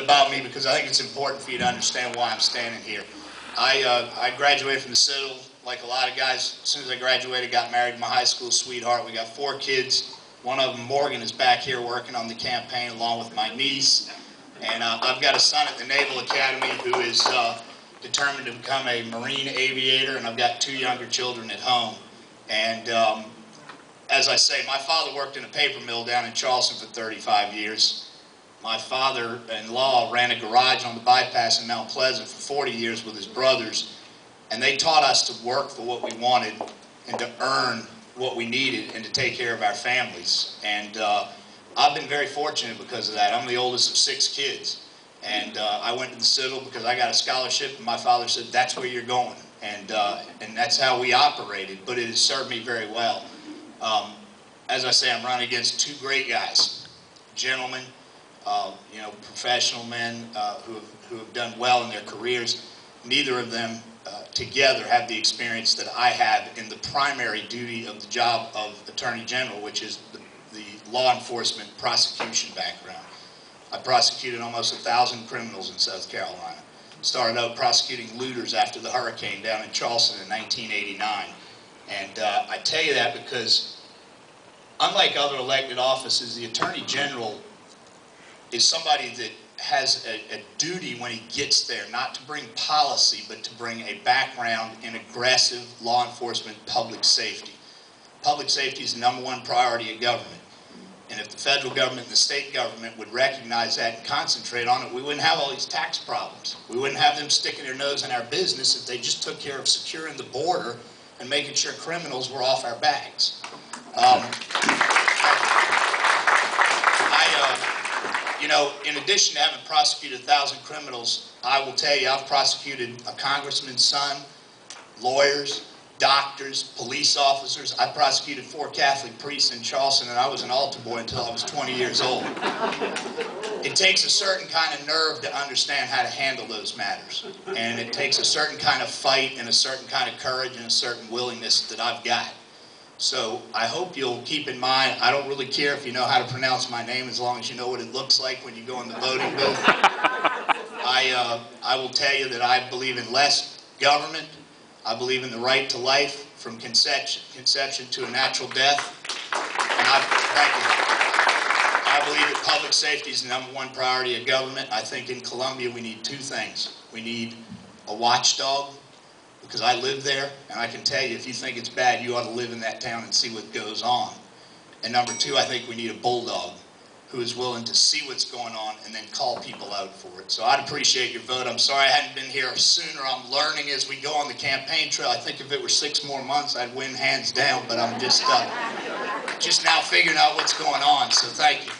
about me because I think it's important for you to understand why I'm standing here. I graduated from the Citadel like a lot of guys. As soon as I graduated, got married to my high school sweetheart. We got 4 kids. One of them, Morgan, is back here working on the campaign along with my niece. And I've got a son at the Naval Academy who is determined to become a Marine aviator, and I've got 2 younger children at home. And as I say, my father worked in a paper mill down in Charleston for 35 years. My father-in-law ran a garage on the bypass in Mount Pleasant for 40 years with his brothers, and they taught us to work for what we wanted and to earn what we needed and to take care of our families. And I've been very fortunate because of that. I'm the oldest of 6 kids, and I went to the Citadel because I got a scholarship, and my father said, that's where you're going. And that's how we operated, but it has served me very well. As I say, I'm running against 2 great guys, gentlemen, you know, professional men who have done well in their careers. Neither of them together have the experience that I have in the primary duty of the job of Attorney General, which is the law enforcement prosecution background. I prosecuted almost 1,000 criminals in South Carolina. Started out prosecuting looters after the hurricane down in Charleston in 1989. And I tell you that because unlike other elected offices, the Attorney General is somebody that has a duty when he gets there, not to bring policy, but to bring a background in aggressive law enforcement public safety. Public safety is the #1 priority of government. And if the federal government and the state government would recognize that and concentrate on it, we wouldn't have all these tax problems. We wouldn't have them sticking their nose in our business if they just took care of securing the border and making sure criminals were off our backs. You know, in addition to having prosecuted 1,000 criminals, I will tell you I've prosecuted a congressman's son, lawyers, doctors, police officers. I prosecuted 4 Catholic priests in Charleston, and I was an altar boy until I was 20 years old. It takes a certain kind of nerve to understand how to handle those matters. And it takes a certain kind of fight and a certain kind of courage and a certain willingness that I've got. So I hope you'll keep in mind, I don't really care if you know how to pronounce my name as long as you know what it looks like when you go in the voting booth. I will tell you that I believe in less government. I believe in the right to life from conception to a natural death. And I believe that public safety is the #1 priority of government. I think in Columbia we need 2 things. We need a watchdog, because I live there, and I can tell you, if you think it's bad, you ought to live in that town and see what goes on. And #2, I think we need a bulldog who is willing to see what's going on and then call people out for it. So I'd appreciate your vote. I'm sorry I hadn't been here sooner. I'm learning as we go on the campaign trail. I think if it were 6 more months, I'd win hands down, but I'm just now figuring out what's going on, so thank you.